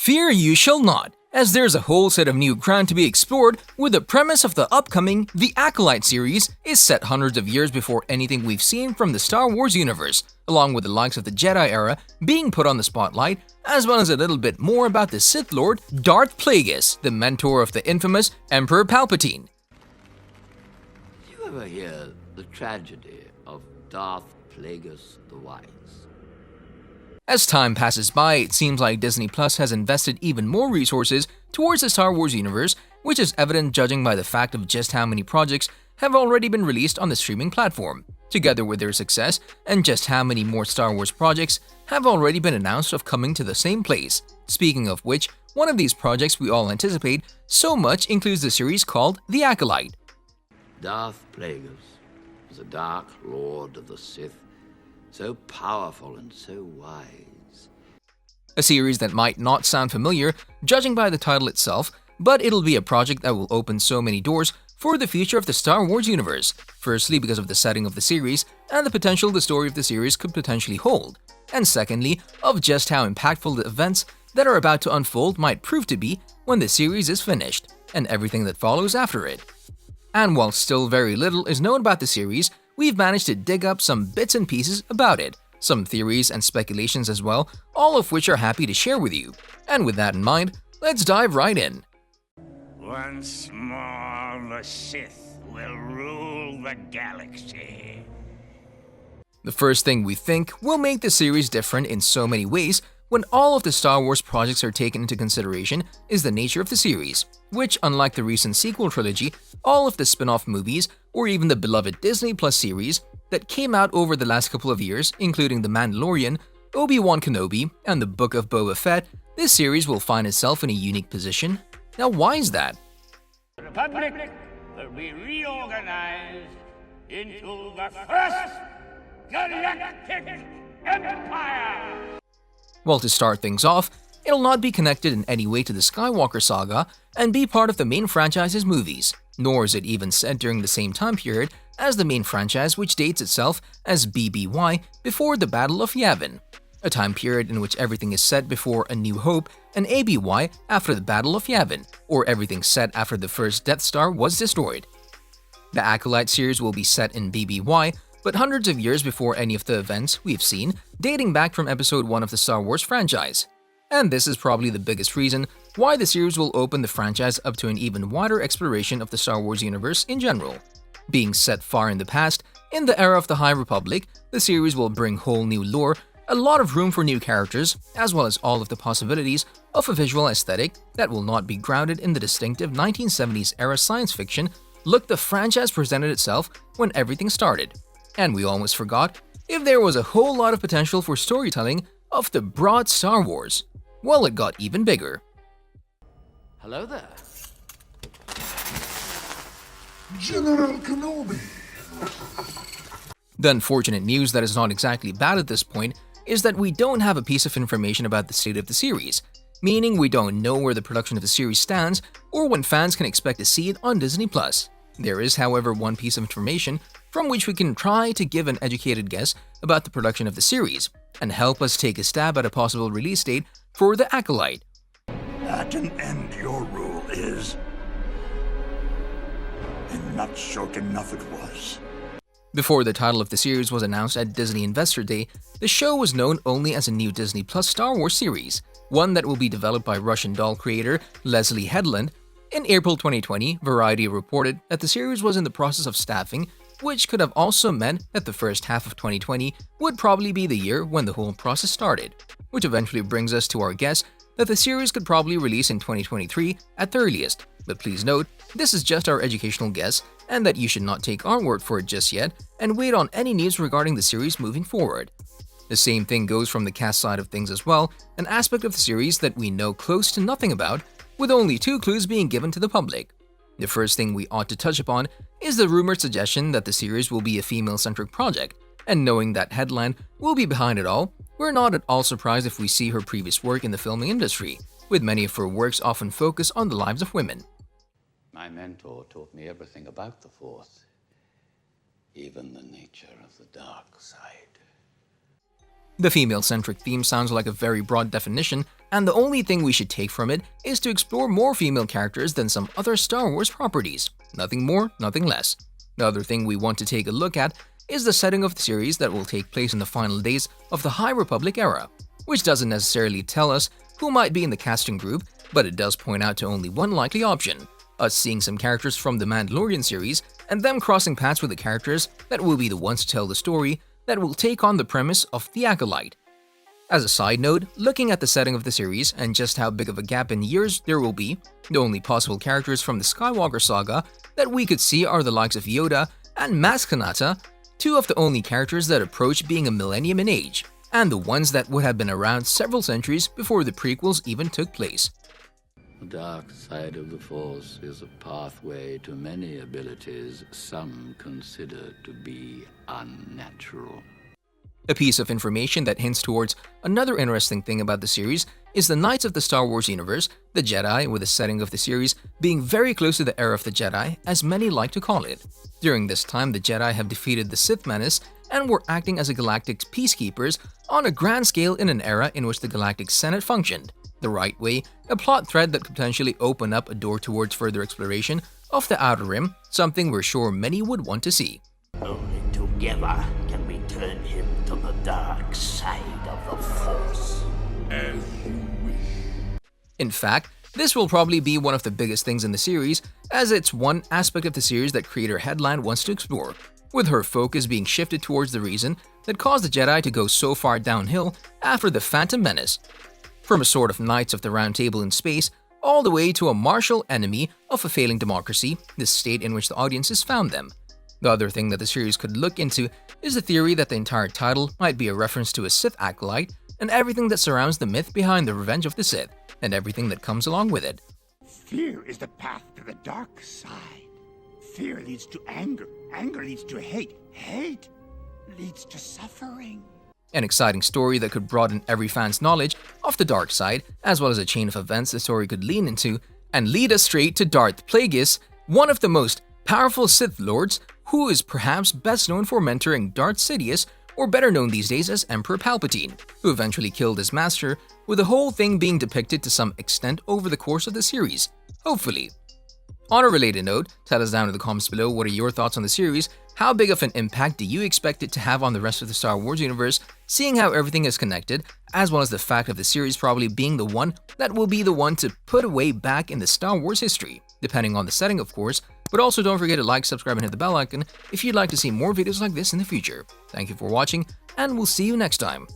Fear you shall not, as there's a whole set of new ground to be explored with the premise of the upcoming The ACOLYTE series is set hundreds of years before anything we've seen from the Star Wars universe, along with the likes of the Jedi era being put on the spotlight, as well as a little bit more about the Sith Lord Darth Plagueis, the mentor of the infamous Emperor Palpatine. Did you ever hear the tragedy of Darth Plagueis the Wise? As time passes by, it seems like Disney Plus has invested even more resources towards the Star Wars universe, which is evident judging by the fact of just how many projects have already been released on the streaming platform, together with their success, and just how many more Star Wars projects have already been announced of coming to the same place. Speaking of which, one of these projects we all anticipate so much includes the series called The ACOLYTE. Darth Plagueis was a dark lord of the Sith, so powerful and so wise. A series that might not sound familiar, judging by the title itself, but it'll be a project that will open so many doors for the future of the Star Wars universe. Firstly, because of the setting of the series and the potential the story of the series could potentially hold, and secondly, of just how impactful the events that are about to unfold might prove to be when the series is finished, and everything that follows after it. And while still very little is known about the series, we've managed to dig up some bits and pieces about it, some theories and speculations as well, all of which are happy to share with you. And with that in mind, let's dive right in. Once more, the Sith will rule the galaxy. The first thing we think will make the series different in so many ways when all of the Star Wars projects are taken into consideration is the nature of the series, which, unlike the recent sequel trilogy, all of the spin-off movies, or even the beloved Disney Plus series that came out over the last couple of years, including The Mandalorian, Obi-Wan Kenobi, and The Book of Boba Fett, this series will find itself in a unique position. Now, why is that? The Republic will be reorganized into the first galactic empire. Well, to start things off, it'll not be connected in any way to the Skywalker saga and be part of the main franchise's movies, nor is it even set during the same time period as the main franchise, which dates itself as BBY before the Battle of Yavin, a time period in which everything is set before A New Hope, and ABY after the Battle of Yavin, or everything set after the first Death Star was destroyed. The ACOLYTE series will be set in BBY, but hundreds of years before any of the events we've seen, dating back from Episode 1 of the Star Wars franchise. And this is probably the biggest reason why the series will open the franchise up to an even wider exploration of the Star Wars universe in general. Being set far in the past, in the era of the High Republic, the series will bring whole new lore, a lot of room for new characters, as well as all of the possibilities of a visual aesthetic that will not be grounded in the distinctive 1970s era science fiction look the franchise presented itself when everything started. And we almost forgot, if there was a whole lot of potential for storytelling of the broad Star Wars, well, it got even bigger. Hello there. General Kenobi. The unfortunate news that is not exactly bad at this point is that we don't have a piece of information about the state of the series, meaning we don't know where the production of the series stands or when fans can expect to see it on Disney+. There is, however, one piece of information from which we can try to give an educated guess about the production of the series and help us take a stab at a possible release date for The ACOLYTE. At an end, your rule is. And not short enough it was. Before the title of the series was announced at Disney Investor Day, the show was known only as a new Disney Plus Star Wars series, one that will be developed by Russian doll creator Leslie Headland. In April 2020, Variety reported that the series was in the process of staffing, which could have also meant that the first half of 2020 would probably be the year when the whole process started, which eventually brings us to our guess that the series could probably release in 2023 at the earliest. But please note, this is just our educational guess, and that you should not take our word for it just yet, and wait on any news regarding the series moving forward. The same thing goes from the cast side of things as well, an aspect of the series that we know close to nothing about, with only 2 clues being given to the public. The first thing we ought to touch upon is the rumored suggestion that the series will be a female-centric project, and knowing that Headland will be behind it all, we're not at all surprised if we see her previous work in the filming industry, with many of her works often focused on the lives of women. My mentor taught me everything about the Force, even the nature of the dark side. The female-centric theme sounds like a very broad definition, and the only thing we should take from it is to explore more female characters than some other Star Wars properties. Nothing more, nothing less. The other thing we want to take a look at is the setting of the series that will take place in the final days of the High Republic era, which doesn't necessarily tell us who might be in the casting group, but it does point out to only one likely option: us seeing some characters from the Mandalorian series and them crossing paths with the characters that will be the ones to tell the story that will take on the premise of the ACOLYTE. As a side note, looking at the setting of the series and just how big of a gap in years there will be, the only possible characters from the Skywalker saga that we could see are the likes of Yoda and Maz Kanata, two of the only characters that approach being a millennium in age, and the ones that would have been around several centuries before the prequels even took place. The dark side of the Force is a pathway to many abilities some consider to be unnatural. A piece of information that hints towards another interesting thing about the series is the Knights of the Star Wars universe, the Jedi, with the setting of the series being very close to the era of the Jedi, as many like to call it. During this time, the Jedi have defeated the Sith menace and were acting as a galactic peacekeepers on a grand scale in an era in which the Galactic Senate functioned. The right way, a plot thread that could potentially open up a door towards further exploration of the Outer Rim, something we're sure many would want to see. Only together can we turn him to the dark side of the Force. As you wish. In fact, this will probably be one of the biggest things in the series, as it's one aspect of the series that creator Headland wants to explore, with her focus being shifted towards the reason that caused the Jedi to go so far downhill after the Phantom Menace. From a sort of Knights of the Round Table in space, all the way to a martial enemy of a failing democracy, the state in which the audiences found them. The other thing that the series could look into is the theory that the entire title might be a reference to a Sith acolyte and everything that surrounds the myth behind the Revenge of the Sith, and everything that comes along with it. Fear is the path to the dark side. Fear leads to anger. Anger leads to hate. Hate leads to suffering. An exciting story that could broaden every fan's knowledge of the dark side, as well as a chain of events the story could lean into, and lead us straight to Darth Plagueis, one of the most powerful Sith Lords, who is perhaps best known for mentoring Darth Sidious, or better known these days as Emperor Palpatine, who eventually killed his master, with the whole thing being depicted to some extent over the course of the series, hopefully. On a related note, tell us down in the comments below what are your thoughts on the series, how big of an impact do you expect it to have on the rest of the Star Wars universe, seeing how everything is connected, as well as the fact of the series probably being the one that will be the one to put away back in the Star Wars history, depending on the setting of course, but also don't forget to like, subscribe, and hit the bell icon if you'd like to see more videos like this in the future. Thank you for watching, and we'll see you next time.